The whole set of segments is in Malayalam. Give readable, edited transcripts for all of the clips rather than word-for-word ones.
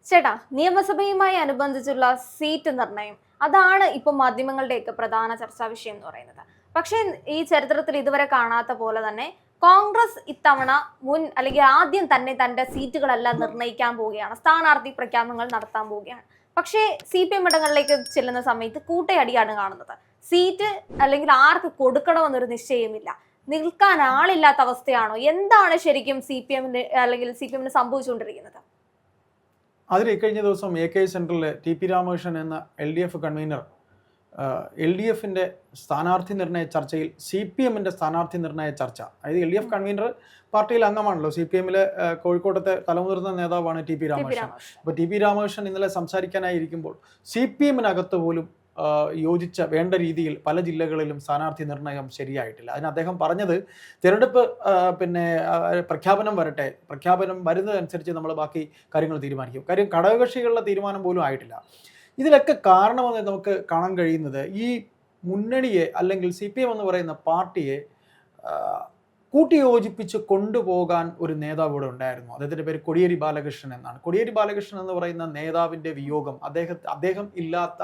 ചേട്ടാ, നിയമസഭയുമായി അനുബന്ധിച്ചുള്ള സീറ്റ് നിർണയം അതാണ് ഇപ്പൊ മാധ്യമങ്ങളുടെയൊക്കെ പ്രധാന ചർച്ചാ വിഷയം എന്ന് പറയുന്നത്. പക്ഷേ ഈ ചരിത്രത്തിൽ ഇതുവരെ കാണാത്ത പോലെ തന്നെ കോൺഗ്രസ് ഇത്തവണ അല്ലെങ്കിൽ ആദ്യം തന്നെ തന്റെ സീറ്റുകളെല്ലാം നിർണ്ണയിക്കാൻ പോവുകയാണ്, സ്ഥാനാർത്ഥി പ്രഖ്യാപനങ്ങൾ നടത്താൻ പോവുകയാണ്. പക്ഷേ CPM ഇടങ്ങളിലേക്ക് ചെല്ലുന്ന സമയത്ത് കൂട്ടയടിയാണ് കാണുന്നത്. സീറ്റ് അല്ലെങ്കിൽ ആർക്ക് കൊടുക്കണമെന്നൊരു നിശ്ചയമില്ല, നിൽക്കാൻ ആളില്ലാത്ത അവസ്ഥയാണോ? എന്താണ് ശരിക്കും CPM സംഭവിച്ചുകൊണ്ടിരിക്കുന്നത്? അതിൽ കഴിഞ്ഞ ദിവസം AK സെൻറ്ററിൽ TP രാമകൃഷ്ണൻ എന്ന LDF കൺവീനർ LDF സ്ഥാനാർത്ഥി നിർണയ ചർച്ചയിൽ CPM സ്ഥാനാർത്ഥി നിർണയ ചർച്ച, അതായത് LDF കൺവീനർ പാർട്ടിയിൽ അംഗമാണല്ലോ, CPM കോഴിക്കോട്ടത്തെ തലമുതിർന്ന നേതാവാണ് TP രാമകൃഷ്ണൻ. അപ്പോൾ TP രാമകൃഷ്ണൻ ഇന്നലെ സംസാരിക്കാനായിരിക്കുമ്പോൾ CPM പോലും യോജിച്ച വേണ്ട രീതിയിൽ പല ജില്ലകളിലും സ്ഥാനാർത്ഥി നിർണയം ശരിയായിട്ടില്ല. അതിന് അദ്ദേഹം പറഞ്ഞത് തിരഞ്ഞെടുപ്പ് പ്രഖ്യാപനം വരട്ടെ, പ്രഖ്യാപനം വരുന്നതനുസരിച്ച് നമ്മൾ ബാക്കി കാര്യങ്ങൾ തീരുമാനിക്കും. കാര്യം ഘടകകക്ഷികളുടെ തീരുമാനം പോലും ആയിട്ടില്ല. ഇതിലൊക്കെ കാരണമെന്ന് നമുക്ക് കാണാൻ കഴിയുന്നത് ഈ മുന്നണിയെ അല്ലെങ്കിൽ CPM എന്ന് പറയുന്ന പാർട്ടിയെ കൂട്ടിയോജിപ്പിച്ച് കൊണ്ടുപോകാൻ ഒരു നേതാവ് ഇവിടെ ഉണ്ടായിരുന്നു. അദ്ദേഹത്തിൻ്റെ പേര് കോടിയേരി ബാലകൃഷ്ണൻ എന്നാണ്. കോടിയേരി ബാലകൃഷ്ണൻ എന്ന് പറയുന്ന നേതാവിൻ്റെ വിയോഗം, അദ്ദേഹം ഇല്ലാത്ത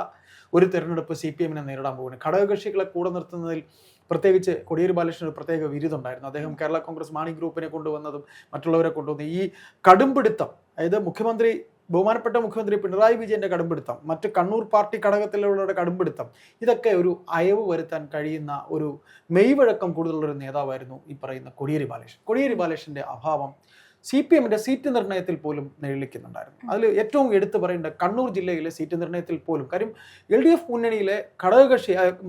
ഒരു തെരഞ്ഞെടുപ്പ് CPM നേരിടാൻ പോകുന്നത്. ഘടകകക്ഷികളെ കൂടെ നിർത്തുന്നതിൽ പ്രത്യേകിച്ച് കോടിയേരി ബാലകൃഷ്ണൻ ഒരു പ്രത്യേക വിരുദ്ധുണ്ടായിരുന്നു. അദ്ദേഹം കേരള കോൺഗ്രസ് മാണി ഗ്രൂപ്പിനെ കൊണ്ടുവന്നതും മറ്റുള്ളവരെ കൊണ്ടുവന്നതും ഈ കടുംപിടുത്തം, അതായത് ബഹുമാനപ്പെട്ട മുഖ്യമന്ത്രി പിണറായി വിജയന്റെ കടുംപിടുത്തം, മറ്റ് കണ്ണൂർ പാർട്ടി ഘടകത്തിലുള്ളവരുടെ കടുംപിടുത്തം, ഇതൊക്കെ ഒരു അയവ് വരുത്താൻ കഴിയുന്ന ഒരു മെയ്വഴക്കം കൂടുതലുള്ളൊരു നേതാവായിരുന്നു ഈ പറയുന്ന കോടിയേരി ബാലകൃഷ്ണൻ. കോടിയേരി ബാലകൃഷ്ണന്റെ അഭാവം CPM സീറ്റ് നിർണയത്തിൽ പോലും നിഴലിക്കുന്നുണ്ടായിരുന്നു. അതിൽ ഏറ്റവും എടുത്തു പറയേണ്ട കണ്ണൂർ ജില്ലയിലെ സീറ്റ് നിർണയത്തിൽ പോലും, കാര്യം LDF മുന്നണിയിലെ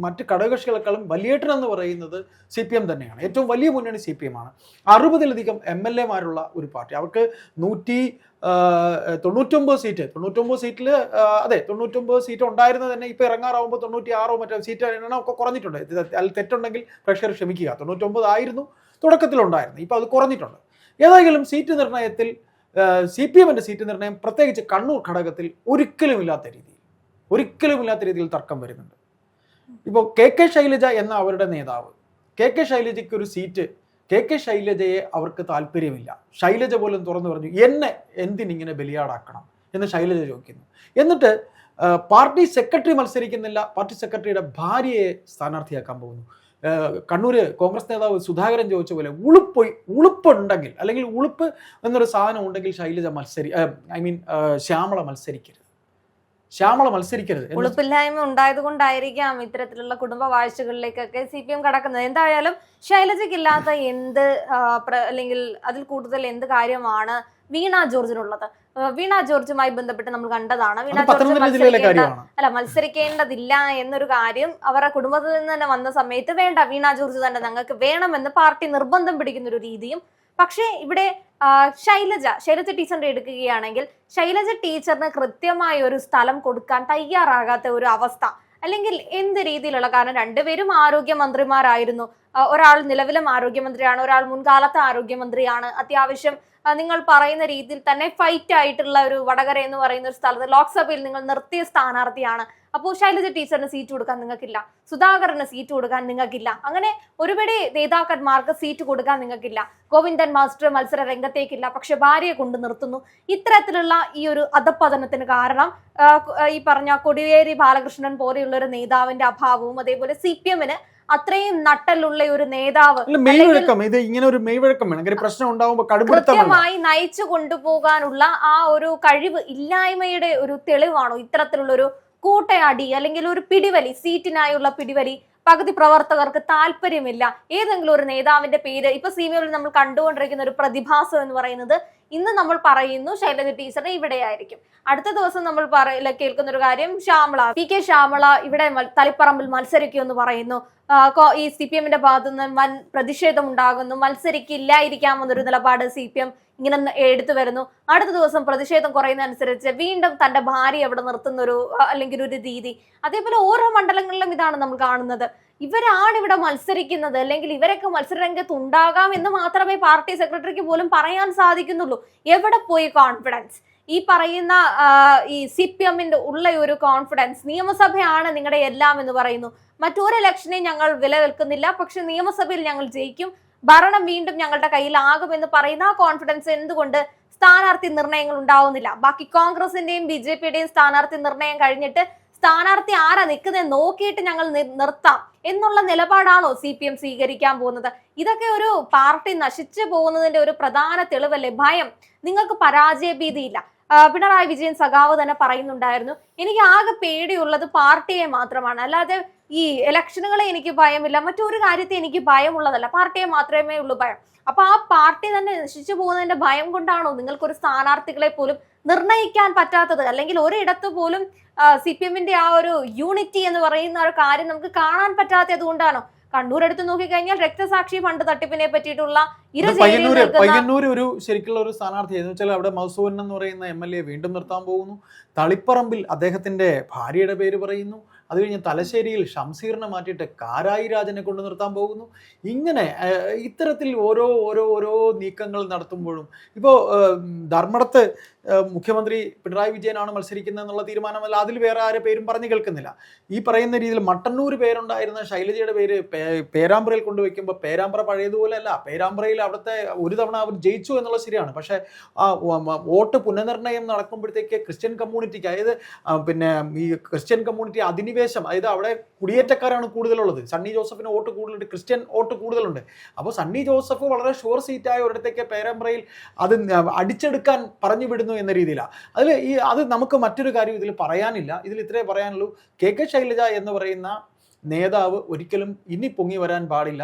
മറ്റ് ഘടകകക്ഷികളെക്കാളും വലിയേട്ടൻ എന്ന് പറയുന്നത് CPM തന്നെയാണ്. ഏറ്റവും വലിയ മുന്നണി CPM ആണ്. 60-ലധികം MLA-മാരുള്ള ഒരു പാർട്ടി. അവർക്ക് 199 സീറ്റ്, 99 സീറ്റ് ഉണ്ടായിരുന്നത് തന്നെ ഇപ്പോൾ ഇറങ്ങാറാവുമ്പോൾ 96 മറ്റേ സീറ്റ് എണ്ണം ഒക്കെ കുറഞ്ഞിട്ടുണ്ട്. അതിൽ തെറ്റുണ്ടെങ്കിൽ പ്രേക്ഷകർ ക്ഷമിക്കുക. 99 ആയിരുന്നു തുടക്കത്തിലുണ്ടായിരുന്നു, ഇപ്പോൾ അത് കുറഞ്ഞിട്ടുണ്ട്. ഏതായാലും സീറ്റ് നിർണയത്തിൽ CPM സീറ്റ് നിർണയം പ്രത്യേകിച്ച് കണ്ണൂർ ഘടകത്തിൽ ഒരിക്കലുമില്ലാത്ത രീതിയിൽ തർക്കം വരുന്നുണ്ട്. ഇപ്പോൾ KK ശൈലജ എന്ന അവരുടെ നേതാവ്, KK ശൈലജയ്ക്ക് ഒരു സീറ്റ്, KK ശൈലജയെ അവർക്ക് താല്പര്യമില്ല. ശൈലജ പോലും തുറന്നു പറഞ്ഞു, എന്നെ എന്തിനിങ്ങനെ ബലിയാടാക്കണം എന്ന് ശൈലജ ചോദിക്കുന്നു. എന്നിട്ട് പാർട്ടി സെക്രട്ടറി മത്സരിക്കുന്നില്ല, പാർട്ടി സെക്രട്ടറിയുടെ ഭാര്യയെ സ്ഥാനാർത്ഥിയാക്കാൻ പോകുന്നു. കണ്ണൂര് കോൺഗ്രസ് നേതാവ് സുധാകരൻ ചോദിച്ച പോലെ ഉളുപ്പുണ്ടെങ്കിൽ, അല്ലെങ്കിൽ ഉളുപ്പ് എന്നൊരു സാധനം ഉണ്ടെങ്കിൽ ശ്യാമള മത്സരിക്കരുത്. ഉളുപ്പില്ലായ്മ ഉണ്ടായത് കൊണ്ടായിരിക്കാം ഇത്തരത്തിലുള്ള കുടുംബ വാഴ്ചകളിലേക്കൊക്കെ CPM കടക്കുന്നത്. എന്തായാലും ശൈലജയ്ക്കില്ലാത്ത അല്ലെങ്കിൽ അതിൽ കൂടുതൽ എന്ത് കാര്യമാണ് വീണ ജോർജിനുള്ളത്? വീണ ജോർജുമായി ബന്ധപ്പെട്ട് നമ്മൾ കണ്ടതാണ്. വീണ ജോർജ് മത്സരിക്കേണ്ടതില്ല എന്നൊരു കാര്യം അവരുടെ കുടുംബത്തിൽ നിന്ന് തന്നെ വന്ന സമയത്ത് വേണ്ട, വീണ ജോർജ് തന്നെ ഞങ്ങൾക്ക് വേണമെന്ന് പാർട്ടി നിർബന്ധം പിടിക്കുന്ന ഒരു രീതിയും. പക്ഷേ ഇവിടെ ശൈലജ ടീച്ചറിന്റെ എടുക്കുകയാണെങ്കിൽ ശൈലജ ടീച്ചറിന് കൃത്യമായ ഒരു സ്ഥലം കൊടുക്കാൻ തയ്യാറാകാത്ത ഒരു അവസ്ഥ, അല്ലെങ്കിൽ എന്ത് രീതിയിലുള്ള, കാരണം രണ്ടുപേരും ആരോഗ്യമന്ത്രിമാരായിരുന്നു. ഒരാൾ നിലവിലും ആരോഗ്യമന്ത്രിയാണ്, ഒരാൾ മുൻകാലത്തെ ആരോഗ്യമന്ത്രിയാണ്. അത്യാവശ്യം നിങ്ങൾ പറയുന്ന രീതിയിൽ തന്നെ ഫൈറ്റ് ആയിട്ടുള്ള ഒരു വടകര എന്ന് പറയുന്ന ഒരു സ്ഥലത്ത് ലോക്സഭയിൽ നിങ്ങൾ നിർത്തിയ സ്ഥാനാർത്ഥിയാണ്. അപ്പോൾ ശൈലജ ടീച്ചറിന് സീറ്റ് കൊടുക്കാൻ നിങ്ങൾക്കില്ല, സുധാകരന് സീറ്റ് കൊടുക്കാൻ നിങ്ങൾക്കില്ല, അങ്ങനെ ഒരുപാട് നേതാക്കന്മാർക്ക് സീറ്റ് കൊടുക്കാൻ നിങ്ങൾക്കില്ല. ഗോവിന്ദൻ മാസ്റ്റർ മത്സര രംഗത്തേക്കില്ല, പക്ഷെ ഭാര്യയെ കൊണ്ട് നിർത്തുന്നു. ഇത്തരത്തിലുള്ള ഈ ഒരു അധപ്പതനത്തിന് കാരണം ഈ പറഞ്ഞ കോടിയേരി ബാലകൃഷ്ണൻ പോലെയുള്ള ഒരു നേതാവിന്റെ അഭാവവും, അതേപോലെ CPM അത്രയും നട്ടലുള്ള ഒരു നേതാവ് കൃത്യമായി നയിച്ചു കൊണ്ടുപോകാനുള്ള ആ ഒരു കഴിവ് ഇല്ലായ്മയുടെ ഒരു തെളിവാണോ ഇത്തരത്തിലുള്ള ഒരു കൂട്ടയടി, അല്ലെങ്കിൽ ഒരു പിടിവലി, സീറ്റിനായുള്ള പിടിവലി? പകുതി പ്രവർത്തകർക്ക് താല്പര്യമില്ല ഏതെങ്കിലും ഒരു നേതാവിന്റെ പേര്. ഇപ്പൊ CPM നമ്മൾ കണ്ടുകൊണ്ടിരിക്കുന്ന ഒരു പ്രതിഭാസം എന്ന് പറയുന്നത്, ഇന്ന് നമ്മൾ പറയുന്നു ശൈലജ ടീച്ചറിന് ഇവിടെ ആയിരിക്കും, അടുത്ത ദിവസം നമ്മൾ കേൾക്കുന്ന ഒരു കാര്യം PK ശ്യാമള ഇവിടെ തളിപ്പറമ്പിൽ മത്സരിക്കുമെന്ന് പറയുന്നു. ഈ CPM ഭാഗത്തു നിന്ന് വൻ പ്രതിഷേധം ഉണ്ടാകുന്നു, മത്സരിക്കില്ലായിരിക്കാമെന്നൊരു നിലപാട് CPM ഇങ്ങനെ എടുത്തു വരുന്നു. അടുത്ത ദിവസം പ്രതിഷേധം കുറയുന്നതനുസരിച്ച് വീണ്ടും തന്റെ ഭാര്യ അവിടെ നിർത്തുന്ന അല്ലെങ്കിൽ ഒരു രീതി. അതേപോലെ ഓരോ മണ്ഡലങ്ങളിലും ഇതാണ് നമ്മൾ കാണുന്നത്. ഇവരാണ് ഇവിടെ മത്സരിക്കുന്നത്, അല്ലെങ്കിൽ ഇവരൊക്കെ മത്സരരംഗത്ത് ഉണ്ടാകാം എന്ന് മാത്രമേ പാർട്ടി സെക്രട്ടറിക്ക് പോലും പറയാൻ സാധിക്കുന്നുള്ളൂ. എവിടെ പോയി കോൺഫിഡൻസ്? ഈ പറയുന്ന ഈ CPM ഉള്ള ഒരു കോൺഫിഡൻസ്, നിയമസഭയാണ് നിങ്ങളുടെ എല്ലാം എന്ന് പറയുന്നു, മറ്റൊരു ഇലക്ഷനെ ഞങ്ങൾ വിലവെൽക്കുന്നില്ല, പക്ഷെ നിയമസഭയിൽ ഞങ്ങൾ ജയിക്കും, ഭരണം വീണ്ടും ഞങ്ങളുടെ കയ്യിലാകുമെന്ന് പറയുന്ന ആ കോൺഫിഡൻസ് എന്തുകൊണ്ട് സ്ഥാനാർത്ഥി നിർണയങ്ങൾ ഉണ്ടാവുന്നില്ല. ബാക്കി കോൺഗ്രസിന്റെയും BJP-യുടെയും സ്ഥാനാർത്ഥി നിർണയം കഴിഞ്ഞിട്ട് സ്ഥാനാർത്ഥി ആരാ നിൽക്കുന്നത് നോക്കിയിട്ട് ഞങ്ങൾ നിർത്താം എന്നുള്ള നിലപാടാണോ CPM സ്വീകരിക്കാൻ പോകുന്നത്? ഇതൊക്കെ ഒരു പാർട്ടി നശിച്ചു പോകുന്നതിന്റെ ഒരു പ്രധാന തെളിവല്ലേ? ഭയം. നിങ്ങൾക്ക് പരാജയ ഭീതിയില്ല. പിണറായി വിജയൻ സഖാവ് തന്നെ പറയുന്നുണ്ടായിരുന്നു, എനിക്ക് ആകെ പേടിയുള്ളത് പാർട്ടിയെ മാത്രമാണ്, അല്ലാതെ ഈ ഇലക്ഷനുകളെ എനിക്ക് ഭയമില്ല, മറ്റൊരു കാര്യത്തെ എനിക്ക് ഭയമുള്ളതല്ല, പാർട്ടിയെ മാത്രമേ ഉള്ളൂ ഭയം. അപ്പൊ ആ പാർട്ടി തന്നെ നശിച്ചു പോകുന്നതിന്റെ ഭയം കൊണ്ടാണോ നിങ്ങൾക്കൊരു സ്ഥാനാർത്ഥികളെ പോലും നിർണയിക്കാൻ പറ്റാത്തത്? അല്ലെങ്കിൽ ഒരിടത്ത് പോലും CPM-ന്റെ ആ ഒരു യൂണിറ്റി എന്ന് പറയുന്ന ഒരു കാര്യം നമുക്ക് കാണാൻ പറ്റാത്തത് കൊണ്ടാണോ? കണ്ണൂർ എടുത്ത് നോക്കിക്കഴിഞ്ഞാൽ രക്തസാക്ഷി ഫണ്ട് തട്ടിപ്പിനെ പറ്റിയിട്ടുള്ള പയ്യന്നൂർ ഒരു ശരിക്കുള്ള ഒരു സ്ഥാനാർത്ഥി എന്ന് വെച്ചാൽ അവിടെ മൗസൂൻ എന്ന് പറയുന്ന MLA വീണ്ടും നിർത്താൻ പോകുന്നു. തളിപ്പറമ്പിൽ അദ്ദേഹത്തിന്റെ ഭാര്യയുടെ പേര് പറയുന്നു. അത് കഴിഞ്ഞ് തലശ്ശേരിയിൽ ഷംസീറിനെ മാറ്റിയിട്ട് കാരായി രാജനെ കൊണ്ട് നിർത്താൻ പോകുന്നു. ഇങ്ങനെ ഇത്തരത്തിൽ ഓരോ ഓരോ ഓരോ നീക്കങ്ങൾ നടത്തുമ്പോഴും ഇപ്പോൾ ധർമ്മടത്ത് മുഖ്യമന്ത്രി പിണറായി വിജയനാണ് മത്സരിക്കുന്നത് എന്നുള്ള തീരുമാനമല്ല, അതിൽ വേറെ ആരെ പേരും പറഞ്ഞു കേൾക്കുന്നില്ല. ഈ പറയുന്ന രീതിയിൽ മട്ടന്നൂർ പേരുണ്ടായിരുന്ന ശൈലജയുടെ പേര് പേരാമ്പ്രയിൽ കൊണ്ടുവയ്ക്കുമ്പോൾ പേരാമ്പ്ര പഴയതുപോലെ അല്ല. പേരാമ്പ്രയിൽ അവിടുത്തെ ഒരു തവണ അവർ ജയിച്ചു എന്നുള്ളത് ശരിയാണ്, പക്ഷേ ആ വോട്ട് പുനർനിർണയം നടക്കുമ്പോഴത്തേക്ക് ക്രിസ്ത്യൻ കമ്മ്യൂണിറ്റിക്ക്, അതായത് പിന്നെ ഈ ക്രിസ്ത്യൻ കമ്മ്യൂണിറ്റി അധിനിവേശം, അതായത് അവിടെ കുടിയേറ്റക്കാരാണ് കൂടുതലുള്ളത്. സണ്ണി ജോസഫിന് വോട്ട് കൂടുതലുണ്ട്, ക്രിസ്ത്യൻ വോട്ട് കൂടുതലുണ്ട്. അപ്പോൾ സണ്ണി ജോസഫ് വളരെ ഷുവർ സീറ്റായ ഒരിടത്തേക്ക് പേരാമ്പ്രയിൽ അത് അടിച്ചെടുക്കാൻ പറഞ്ഞു വിടുന്നു എന്ന രീതിയിലാണ്. അത് നമുക്ക് മറ്റൊരു കാര്യം ഇതിൽ പറയാനില്ല. ഇതിൽ ഇത്രേ പറയാനുള്ളൂ. KK ശൈലജ എന്ന് പറയുന്ന നേതാവ് ഒരിക്കലും ഇനി പൊങ്ങി വരാൻ പാടില്ല.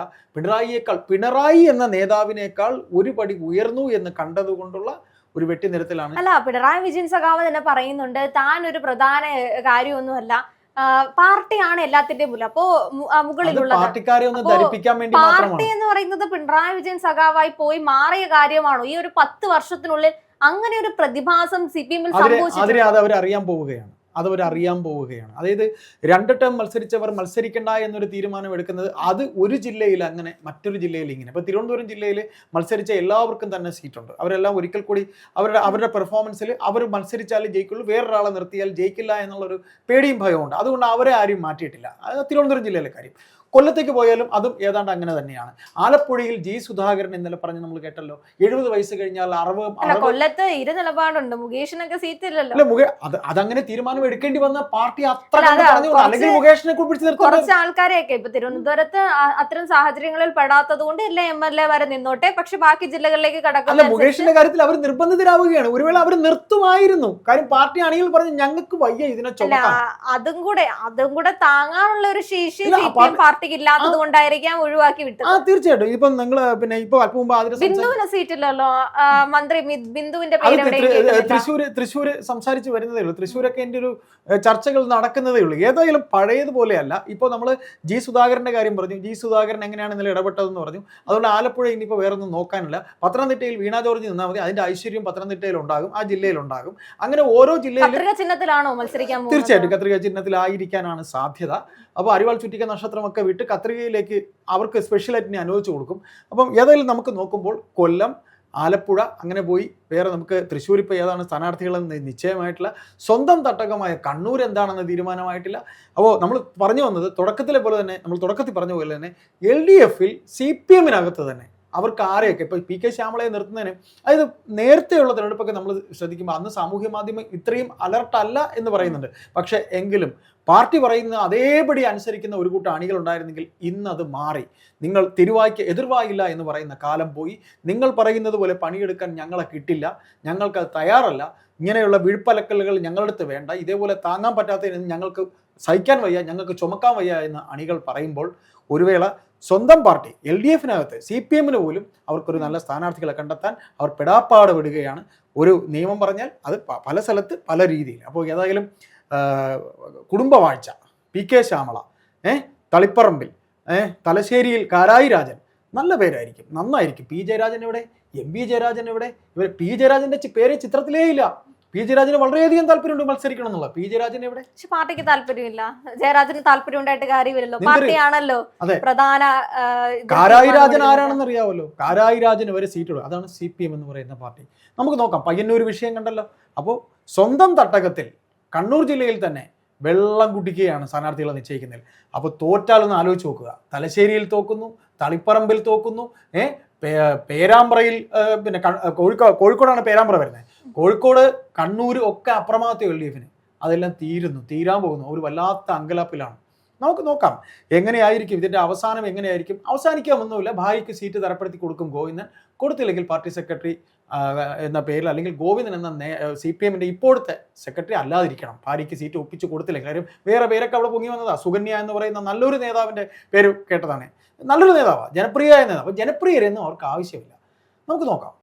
പിണറായി എന്ന നേതാവിനേക്കാൾ ഒരു പടി ഉയർന്നു എന്ന് കണ്ടതുകൊണ്ടുള്ള ഒരു വെട്ടിനിരത്തിലാണ്. അല്ല, പിണറായി വിജയൻ സഖാവ് തന്നെ പറയുന്നുണ്ട് താൻ ഒരു പ്രധാന കാര്യമൊന്നുമല്ല, പാർട്ടിയാണ് എല്ലാത്തിന്റെയും മുന്നിൽ. അപ്പോ മുകളിലുള്ളത് പാർട്ടി എന്ന് പറയുന്നത് പിണറായി വിജയൻ സഖാവായി പോയി മാറിയ കാര്യമാണോ? ഈ ഒരു 10 വർഷത്തിനുള്ളിൽ അങ്ങനെ ഒരു പ്രതിഭാസം CPM-ൽ സംഭവിച്ചിട്ടുണ്ട്. അതവരറിയാൻ പോവുകയാണ്. അതായത് 2 ടേം മത്സരിച്ചവർ മത്സരിക്കണ്ട എന്നൊരു തീരുമാനം എടുക്കുന്നത്, അത് ഒരു ജില്ലയിൽ അങ്ങനെ മറ്റൊരു ജില്ലയിൽ ഇങ്ങനെ. ഇപ്പോൾ തിരുവനന്തപുരം ജില്ലയിൽ മത്സരിച്ച എല്ലാവർക്കും തന്നെ സീറ്റുണ്ട്. അവരെല്ലാം ഒരിക്കൽ കൂടി അവരുടെ പെർഫോമൻസിൽ അവർ മത്സരിച്ചാലേ ജയിക്കുള്ളൂ, വേറൊരാളെ നിർത്തിയാൽ ജയിക്കില്ല എന്നുള്ളൊരു പേടിയും ഭയമുണ്ട്. അതുകൊണ്ട് അവരെ ആരും മാറ്റിയിട്ടില്ല. അത് തിരുവനന്തപുരം ജില്ലയിലെ കാര്യം. കൊല്ലത്തേക്ക് പോയാലും അതും ഏതാണ്ട് അങ്ങനെ തന്നെയാണ്. ആലപ്പുഴയിൽ G സുധാകരൻ ഇന്നലെ പറഞ്ഞ് നമ്മൾ കേട്ടല്ലോ, 70 വയസ്സ് കഴിഞ്ഞാൽ 60. കൊല്ലത്ത് ഇരു നിലപാടുണ്ട്, മുകേഷിനൊക്കെ സീറ്റ് ഇല്ലല്ലോ. അതങ്ങനെ തീരുമാനം എടുക്കേണ്ടി വന്ന പാർട്ടി അത്ര അല്ലെങ്കിൽ മുകേഷിനെ കുറച്ച് ആൾക്കാരെയൊക്കെ ഇപ്പൊ തിരുവനന്തപുരത്ത് അത്തരം സാഹചര്യങ്ങളിൽ പെടാത്തത് കൊണ്ട് എല്ലാ MLA വരെ നിന്നോട്ടെ, പക്ഷെ ബാക്കി ജില്ലകളിലേക്ക് കടക്കുന്ന മുകേഷിന്റെ കാര്യത്തിൽ അവർ നിർബന്ധിതരാവുകയാണ്. ഒരുവേള അവർ നിർത്തുമായിരുന്നു. കാര്യം പാർട്ടി അണികൾ പറഞ്ഞ് ഞങ്ങൾക്ക് വയ്യ ഇതിനെ ചുമക്കാൻ. അതും കൂടെ താങ്ങാനുള്ള ഒരു ശേഷി ഇല്ലാത്തത് കൊണ്ടായിരിക്കാം ഒഴിവാക്കി വിട്ടത്. തീർച്ചയായിട്ടും. ഇപ്പം നിങ്ങൾ പിന്നെ ഇപ്പൊ അല്പം മുമ്പ് ബിന്ദുവിന് സീറ്റില്ലല്ലോ, മന്ത്രി ബിന്ദുവിന്റെ തൃശ്ശൂര് സംസാരിച്ച് വരുന്നതേ ഉള്ളൂ. തൃശ്ശൂരൊക്കെ എൻ്റെ ഒരു ചർച്ചകൾ നടക്കുന്നതേ ഉള്ളൂ. ഏതായാലും പഴയതുപോലെയല്ല. ഇപ്പോൾ നമ്മൾ G സുധാകരന്റെ കാര്യം പറഞ്ഞു. G സുധാകരൻ എങ്ങനെയാണ് ഇന്നലെ ഇടപെട്ടതെന്ന് പറഞ്ഞു. അതുകൊണ്ട് ആലപ്പുഴ ഇനിയിപ്പോൾ വേറൊന്നും നോക്കാനില്ല. പത്തനംതിട്ടയിൽ വീണ ജോർജ് നിന്നാൽ മതി. അതിന്റെ ഐശ്വര്യം പത്തനംതിട്ടയിൽ ഉണ്ടാകും, ആ ജില്ലയിൽ ഉണ്ടാകും. അങ്ങനെ ഓരോ ജില്ലയിലും ചിഹ്നത്തിലാണോ മത്സരിക്കാൻ? തീർച്ചയായിട്ടും കത്രിക ചിഹ്നത്തിലായിരിക്കാനാണ് സാധ്യത. അപ്പോൾ അരിവാൾ ചുറ്റിക്ക നക്ഷത്രമൊക്കെ വിട്ട് കത്രികയിലേക്ക് അവർക്ക് സ്പെഷ്യലായിട്ടിനെ അനുവദിച്ചു കൊടുക്കും. അപ്പം ഏതായാലും നമുക്ക് നോക്കുമ്പോൾ കൊല്ലം, ആലപ്പുഴ അങ്ങനെ പോയി. വേറെ നമുക്ക് തൃശ്ശൂർ ഇപ്പോൾ ഏതാണ് സ്ഥാനാർത്ഥികളെന്ന് നിശ്ചയമായിട്ടില്ല. സ്വന്തം തട്ടകമായ കണ്ണൂർ എന്താണെന്ന് തീരുമാനമായിട്ടില്ല. അപ്പോൾ നമ്മൾ പറഞ്ഞു വന്നത് തുടക്കത്തിൽ പറഞ്ഞ പോലെ തന്നെ LDF-ൽ CPM-നകത്ത് തന്നെ അവർക്ക് ആരെയൊക്കെ ഇപ്പോൾ PK ശ്യാമളയെ നിർത്തുന്നതിന്, അതായത് നേരത്തെയുള്ള തിരഞ്ഞെടുപ്പൊക്കെ നമ്മൾ ശ്രദ്ധിക്കുമ്പോൾ അന്ന് സാമൂഹ്യ മാധ്യമം ഇത്രയും അലർട്ടല്ല എന്ന് പറയുന്നുണ്ട്. പക്ഷേ എങ്കിലും പാർട്ടി പറയുന്ന അതേപടി അനുസരിക്കുന്ന ഒരു കൂട്ടം അണികൾ ഉണ്ടായിരുന്നെങ്കിൽ ഇന്നത് മാറി. നിങ്ങൾ തിരുവായ്ക്ക് എതിർവായില്ല എന്ന് പറയുന്ന കാലം പോയി. നിങ്ങൾ പറയുന്നത് പോലെ പണിയെടുക്കാൻ ഞങ്ങളെ കിട്ടില്ല, ഞങ്ങൾക്കത് തയ്യാറല്ല, ഇങ്ങനെയുള്ള വീഴ്പ്പലക്കലുകൾ ഞങ്ങളുടെ അടുത്ത് വേണ്ട, ഇതേപോലെ താങ്ങാൻ പറ്റാത്തതിന് ഞങ്ങൾക്ക് സഹിക്കാൻ വയ്യ, ഞങ്ങൾക്ക് ചുമക്കാൻ വയ്യ എന്ന് അണികൾ പറയുമ്പോൾ ഒരു വേള സ്വന്തം പാർട്ടി LDF-നകത്ത് CPM-ന് പോലും അവർക്കൊരു നല്ല സ്ഥാനാർത്ഥികളെ കണ്ടെത്താൻ അവർ പെടാപ്പാട് വിടുകയാണ്. ഒരു നിയമം പറഞ്ഞാൽ അത് പല സ്ഥലത്ത് പല രീതിയിൽ. അപ്പോൾ ഏതായാലും കുടുംബവാഴ്ച, PK ശ്യാമള, തളിപ്പറമ്പിൽ, തലശ്ശേരിയിൽ കാരായി രാജൻ, നല്ല പേരായിരിക്കും, നന്നായിരിക്കും. P ജയരാജൻ എവിടെ? MV ജയരാജൻ എവിടെ? P ജയരാജന്റെ പേര് ചിത്രത്തിലേ ഇല്ല. P ജയരാജന് വളരെയധികം താല്പര്യമുണ്ട് മത്സരിക്കണം എന്നുള്ള. P ജയരാജൻ എവിടെ? പാർട്ടിക്ക് താല്പര്യമില്ല. ജയരാജന് താല്പര്യം ഉണ്ടായിട്ട് കാര്യമില്ലല്ലോ, പാർട്ടിയാണല്ലോ പ്രധാന. കാരായി രാജൻ ആരാണെന്ന് അറിയാമല്ലോ. കാരായി രാജന് വരെ സീറ്റുള്ളൂ. അതാണ് CPM എന്ന് പറയുന്ന പാർട്ടി. നമുക്ക് നോക്കാം. പയ്യന്നൂർ വിഷയം കണ്ടല്ലോ. അപ്പോൾ സ്വന്തം തട്ടകത്തിൽ കണ്ണൂർ ജില്ലയിൽ തന്നെ വെള്ളം കുടിക്കുകയാണ് സ്ഥാനാർത്ഥികളെ നിശ്ചയിക്കുന്നതിൽ. അപ്പോൾ തോറ്റാലൊന്ന് ആലോചിച്ച് നോക്കുക. തലശ്ശേരിയിൽ തോക്കുന്നു, തളിപ്പറമ്പിൽ തോക്കുന്നു, പേരാമ്പ്രയിൽ പിന്നെ കോഴിക്കോടാണ് പേരാമ്പ്ര വരുന്നത്. കോഴിക്കോട്, കണ്ണൂർ ഒക്കെ അപ്രമാദത്തെ LDF-ന്. അതെല്ലാം തീരാൻ പോകുന്നു. ഒരു വല്ലാത്ത അങ്കലാപ്പിലാണ്. നമുക്ക് നോക്കാം എങ്ങനെയായിരിക്കും ഇതിൻ്റെ അവസാനം, എങ്ങനെയായിരിക്കും. അവസാനിക്കാമൊന്നുമില്ല. ഭാര്യയ്ക്ക് സീറ്റ് തരപ്പെടുത്തി കൊടുക്കും ഗോവിന്ദൻ. കൊടുത്തില്ലെങ്കിൽ പാർട്ടി സെക്രട്ടറി എന്ന പേരിൽ, അല്ലെങ്കിൽ ഗോവിന്ദൻ എന്ന CPM-ന്റെ ഇപ്പോഴത്തെ സെക്രട്ടറി അല്ലാതിരിക്കണം. ഭാര്യയ്ക്ക് സീറ്റ് ഒപ്പിച്ച് കൊടുത്തില്ലെങ്കിൽ. കാര്യം വേറെ പേരൊക്കെ അവിടെ പൊങ്ങി വന്നതാ. സുകന്യ എന്ന് പറയുന്ന നല്ലൊരു നേതാവിൻ്റെ പേര് കേട്ടതാണ്. നല്ലൊരു നേതാവാണ്, ജനപ്രിയമായ നേതാവ്. അപ്പോൾ ജനപ്രിയരെന്നും അവർക്ക് ആവശ്യമില്ല. നമുക്ക് നോക്കാം.